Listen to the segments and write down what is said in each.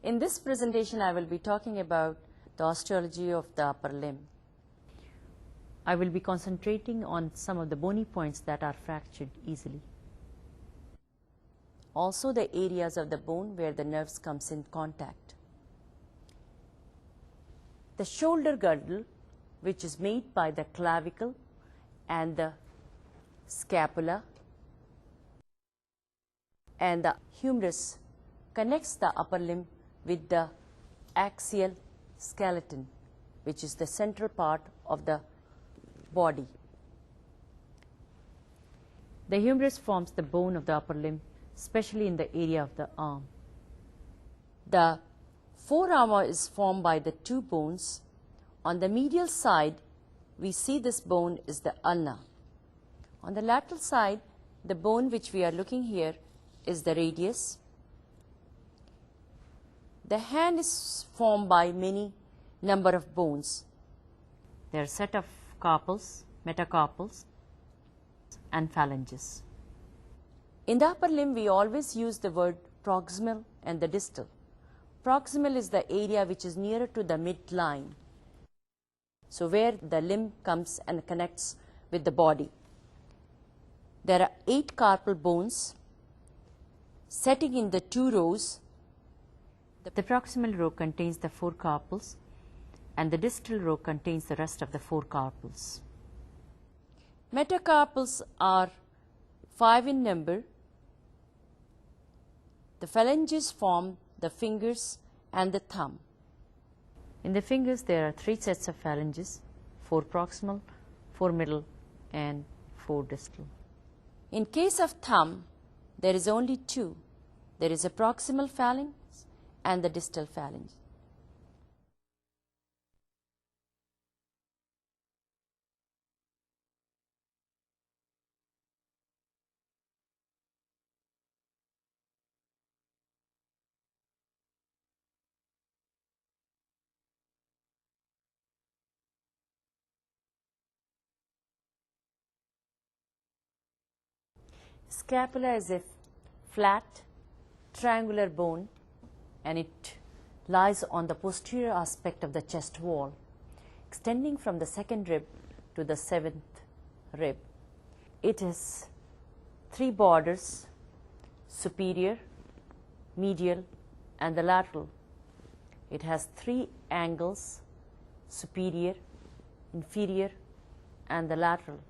In this presentation, I will be talking about the osteology of the upper limb. I will be concentrating on some of the bony points that are fractured easily. Also the areas of the bone where the nerves comes in contact. The shoulder girdle, which is made by the clavicle and the scapula, and the humerus, connects the upper limb with the axial skeleton, which is the central part of the body. The humerus forms the bone of the upper limb, especially in the area of the arm. The forearm is formed by the two bones. On the medial side, we see this bone is the ulna. On the lateral side, the bone which we are looking here is the radius. The hand is formed by many number of bones. There are a set of carpals, metacarpals, and phalanges. In the upper limb, we always use the word proximal and the distal. Proximal is the area which is nearer to the midline, so where the limb comes and connects with the body. There are 8 carpal bones setting in the 2 rows. The proximal row contains the 4 carpals, and the distal row contains the rest of the 4 carpals. Metacarpals are 5 in number. The phalanges form the fingers and the thumb. In the fingers, there are 3 sets of phalanges, 4 proximal, 4 middle, and 4 distal. In case of thumb, there is only 2. There is a proximal phalanx and the distal phalanx. Scapula is a flat, triangular bone, and it lies on the posterior aspect of the chest wall, extending from the 2nd rib to the 7th rib. It has 3 borders, superior, medial, and the lateral. It has 3 angles, superior, inferior, and the lateral.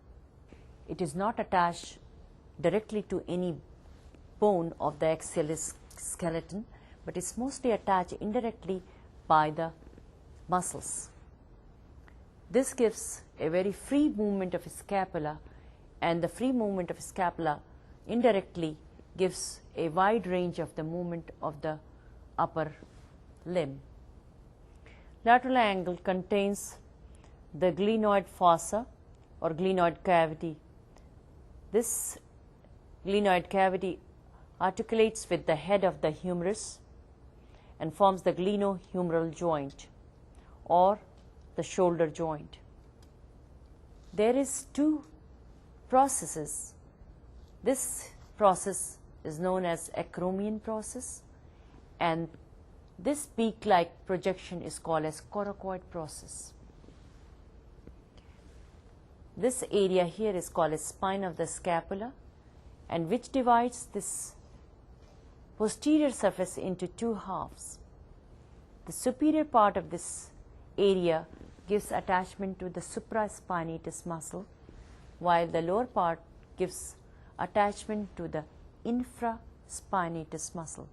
It is not attached directly to any bone of the axial skeleton, but is mostly attached indirectly by the muscles. This gives a very free movement of scapula, and the free movement of scapula indirectly gives a wide range of the movement of the upper limb. Lateral angle contains the glenoid fossa or glenoid cavity. This glenoid cavity articulates with the head of the humerus and forms the glenohumeral joint or the shoulder joint. There is 2 processes. This process is known as acromion process, and this beak-like projection is called as coracoid process. This area here is called as spine of the scapula, and which divides this posterior surface into 2 halves. The superior part of this area gives attachment to the supraspinatus muscle, while the lower part gives attachment to the infraspinatus muscle.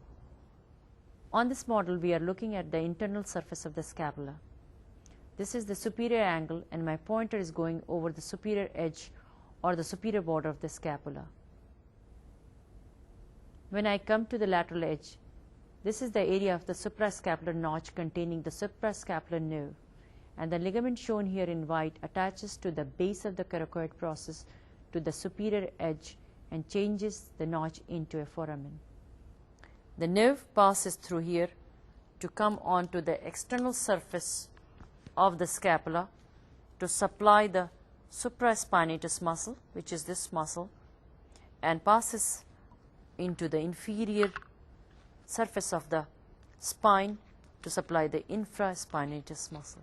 On this model, we are looking at the internal surface of the scapula. This is the superior angle, and my pointer is going over the superior edge or the superior border of the scapula. When I come to the lateral edge, this is the area of the suprascapular notch containing the suprascapular nerve, and the ligament shown here in white attaches to the base of the coracoid process to the superior edge and changes the notch into a foramen. The nerve passes through here to come onto the external surface of the scapula to supply the supraspinatus muscle, which is this muscle, and passes into the inferior surface of the spine to supply the infraspinatus muscle.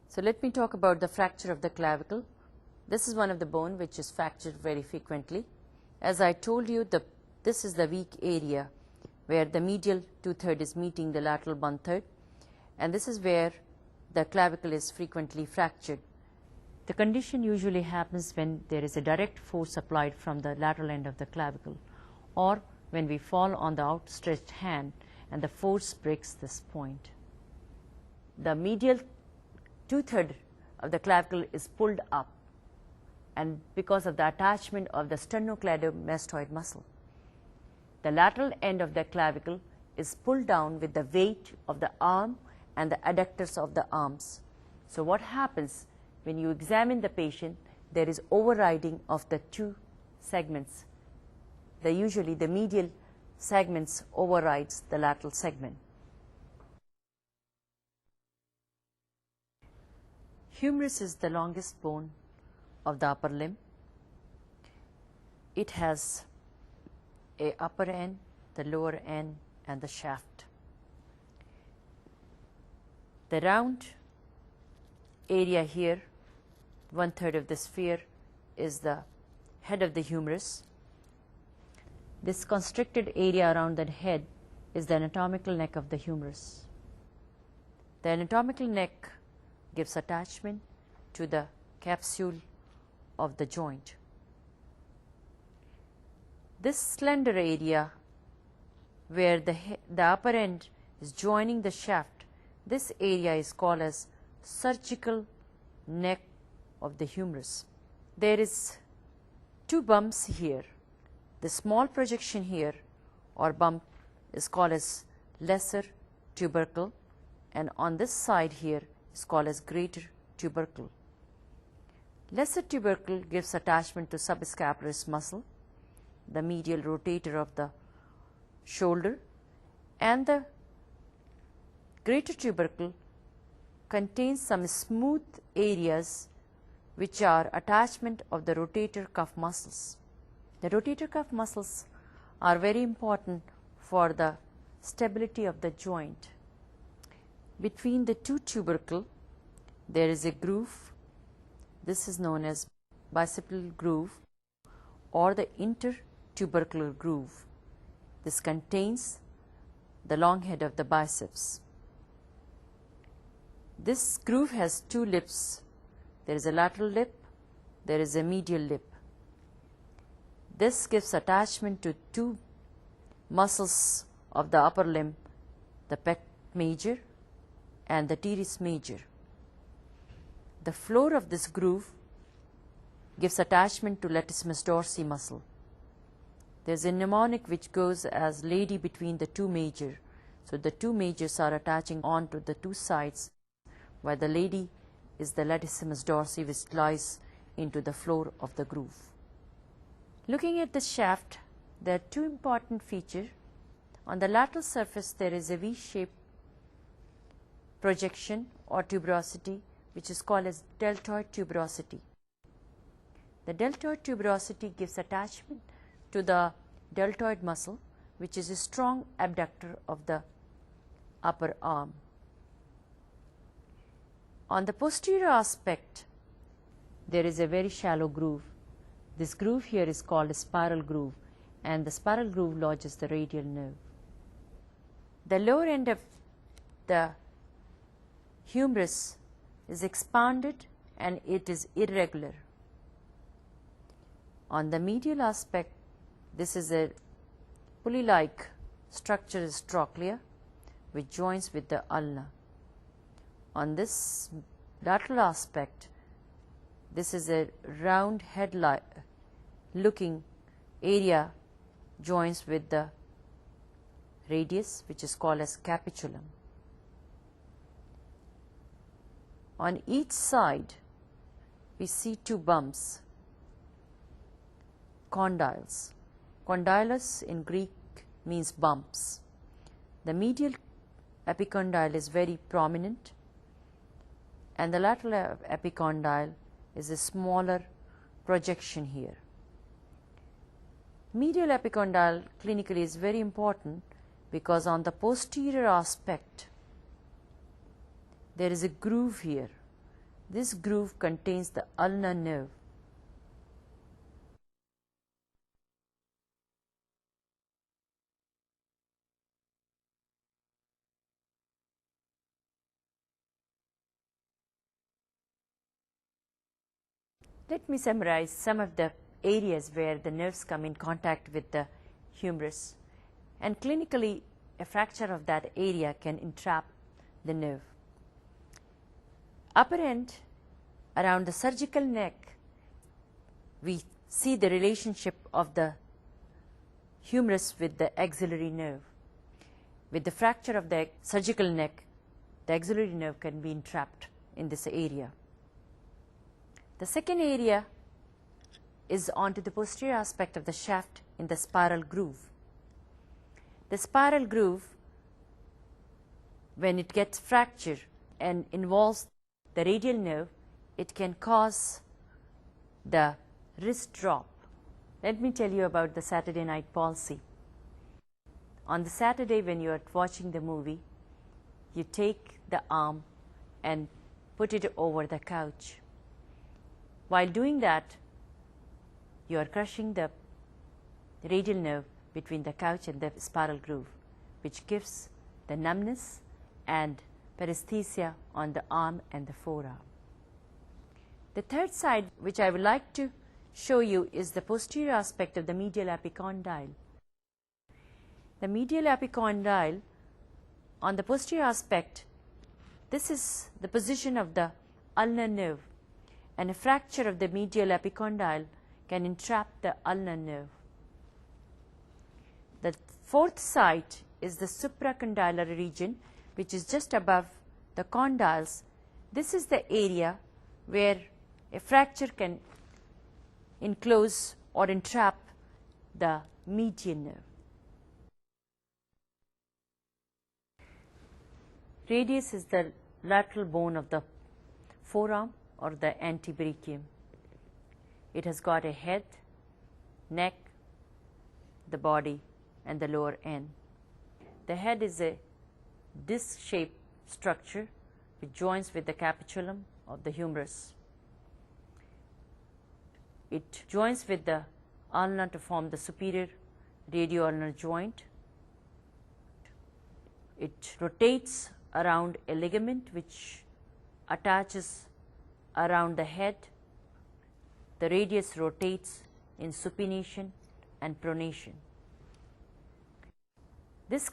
So let me talk about the fracture of the clavicle. This is one of the bone which is fractured very frequently. As I told you, this is the weak area where the medial 2/3 is meeting the lateral 1/3, and this is where the clavicle is frequently fractured. The condition usually happens when there is a direct force applied from the lateral end of the clavicle, or when we fall on the outstretched hand and the force breaks this point. The medial 2/3 of the clavicle is pulled up, and because of the attachment of the sternocleidomastoid muscle. The lateral end of the clavicle is pulled down with the weight of the arm and the adductors of the arms. So what happens when you examine the patient, there is overriding of the two segments. Usually the medial segments overrides the lateral segment. Humerus is the longest bone of the upper limb. It has a upper end, the lower end, and the shaft. The round area here, 1/3 of the sphere, is the head of the humerus. This constricted area around the head is the anatomical neck of the humerus. The anatomical neck gives attachment to the capsule of the joint. This slender area where the upper end is joining the shaft, this area is called as surgical neck of the humerus. There is two bumps here. The small projection here or bump is called as lesser tubercle, and on this side here is called as greater tubercle. Lesser tubercle gives attachment to subscapularis muscle, the medial rotator of the shoulder, and the greater tubercle contains some smooth areas which are attachment of the rotator cuff muscles. The rotator cuff muscles are very important for the stability of the joint. Between the two tubercle, there is a groove. This is known as bicipital groove or the intertubercular groove. This contains the long head of the biceps. This groove has two lips. There is a lateral lip, there is a medial lip. This gives attachment to two muscles of the upper limb, the pec major and the teres major. The floor of this groove gives attachment to latissimus dorsi muscle. There is a mnemonic which goes as lady between the two major. So the two majors are attaching on to the two sides, while the lady is the latissimus dorsi which lies into the floor of the groove. Looking at the shaft, there are two important features. On the lateral surface, there is a V-shaped projection or tuberosity which is called as deltoid tuberosity. The deltoid tuberosity gives attachment to the deltoid muscle, which is a strong abductor of the upper arm. On the posterior aspect, there is a very shallow groove. This groove here is called a spiral groove, and the spiral groove lodges the radial nerve. The lower end of the humerus is expanded and it is irregular. On the medial aspect, this is a pulley-like structure is trochlea which joins with the ulna. On this lateral aspect, this is a round head-like looking area joins with the radius which is called as capitulum. On each side, we see two bumps, condyles. Condylus in Greek means bumps. The medial epicondyle is very prominent, and the lateral epicondyle is a smaller projection here. Medial epicondyle clinically is very important because on the posterior aspect there is a groove here. This groove contains the ulnar nerve. Let me summarize some of the areas where the nerves come in contact with the humerus, and clinically a fracture of that area can entrap the nerve. Upper end around the surgical neck, we see the relationship of the humerus with the axillary nerve. With the fracture of the surgical neck, the axillary nerve can be entrapped in this area. The second area is onto the posterior aspect of the shaft in the spiral groove. The spiral groove, when it gets fractured and involves the radial nerve, it can cause the wrist drop. Let me tell you about the Saturday night palsy. On the Saturday when you are watching the movie, you take the arm and put it over the couch. While doing that, you are crushing the radial nerve between the couch and the spiral groove, which gives the numbness and paresthesia on the arm and the forearm. The third side which I would like to show you is the posterior aspect of the medial epicondyle. The medial epicondyle, on the posterior aspect, this is the position of the ulnar nerve, and a fracture of the medial epicondyle can entrap the ulnar nerve. The fourth site is the supracondylar region, which is just above the condyles. This is the area where a fracture can enclose or entrap the median nerve. Radius is the lateral bone of the forearm or the antebrachium. It has got a head, neck, the body, and the lower end. The head is a disc-shaped structure which joins with the capitulum of the humerus. It joins with the ulna to form the superior radioulnar joint. It rotates around a ligament which attaches around the head. The radius rotates in supination and pronation. This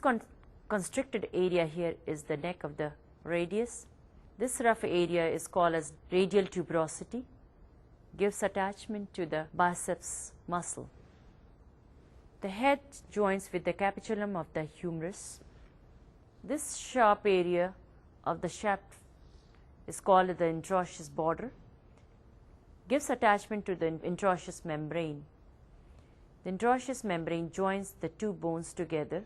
constricted area here is the neck of the radius. This rough area is called as radial tuberosity, gives attachment to the biceps muscle. The head joins with the capitulum of the humerus. This sharp area of the shaft is called the interosseous border, gives attachment to the interosseous membrane. The interosseous membrane joins the two bones together.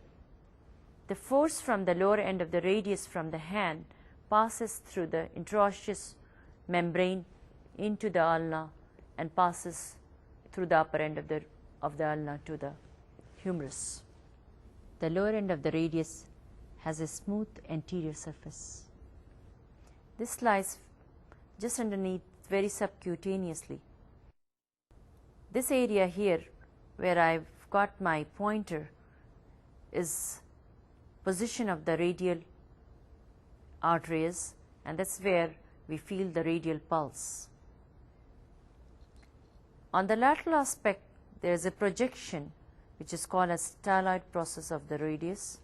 The force from the lower end of the radius from the hand passes through the interosseous membrane into the ulna and passes through the upper end of the ulna to the humerus. The lower end of the radius has a smooth anterior surface. This lies just underneath very subcutaneously. This area here where I've got my pointer is position of the radial arteries, and that's where we feel the radial pulse. On the lateral aspect, there is a projection which is called as styloid process of the radius.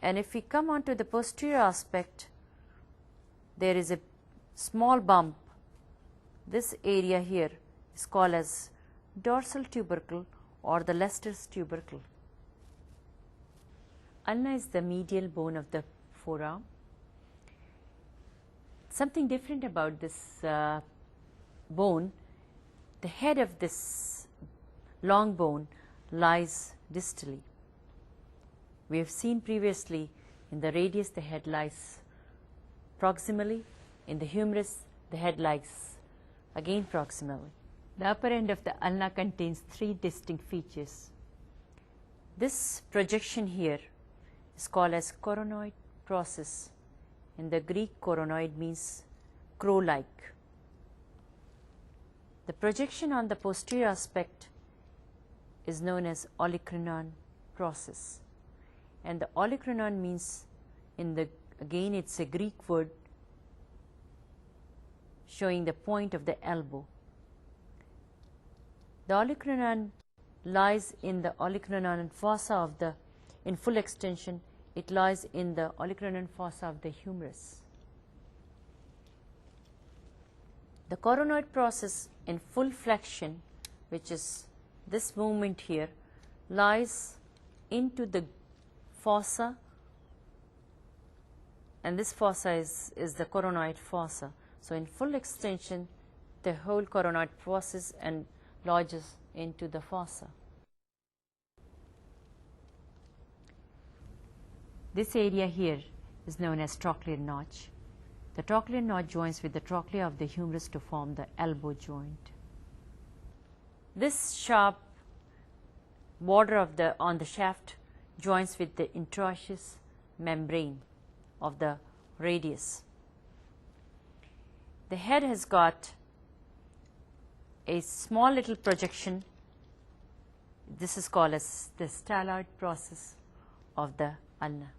And if we come on to the posterior aspect, there is a small bump. This area here is called as dorsal tubercle or the Lester's tubercle. Ulna is the medial bone of the forearm. Something different about this bone, the head of this long bone lies distally. We have seen previously in the radius the head lies proximally, in the humerus the head lies again proximally. The upper end of the ulna contains three distinct features. This projection here is called as coronoid process. In the Greek, coronoid means crow-like. The projection on the posterior aspect is known as olecranon process. And the olecranon means, again it's a Greek word showing the point of the elbow. The olecranon lies in the olecranon fossa in full extension, it lies in the olecranon fossa of the humerus. The coronoid process in full flexion, which is this movement here, lies into the fossa, and this fossa is the coronoid fossa. So in full extension, the whole coronoid process and lodges into the fossa. This area here is known as trochlear notch. The trochlear notch joins with the trochlea of the humerus to form the elbow joint. This sharp border on the shaft joins with the interosseous membrane of the radius. The head has got a small little projection. This is called as the styloid process of the ulna.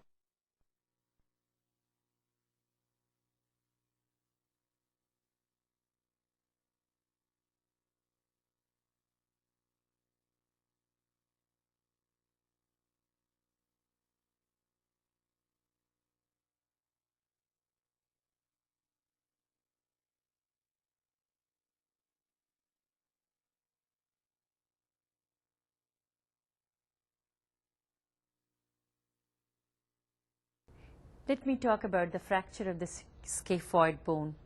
Let me talk about the fracture of the scaphoid bone.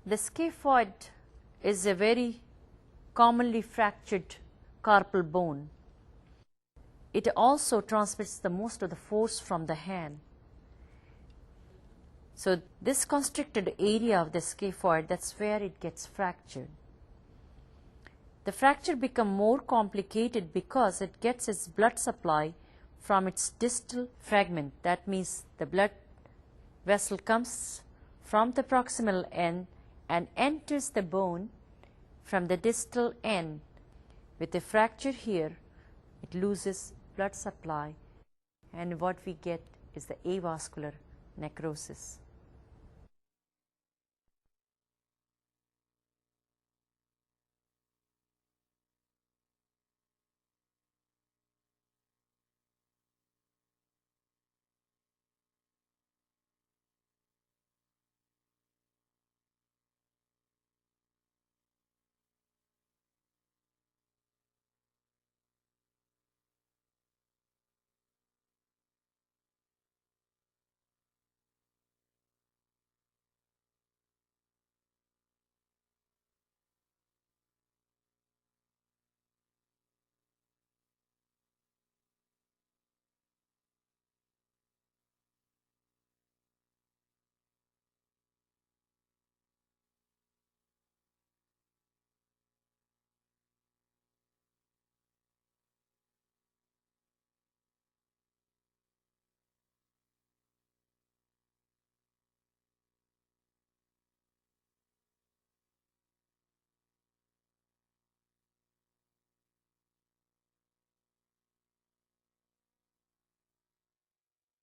The scaphoid is a very commonly fractured carpal bone. It also transmits the most of the force from the hand. So this constricted area of the scaphoid, that's where it gets fractured. The fracture becomes more complicated because it gets its blood supply from its distal fragment. That means the blood vessel comes from the proximal end and enters the bone from the distal end. With a fracture here, it loses blood supply, and what we get is the avascular necrosis.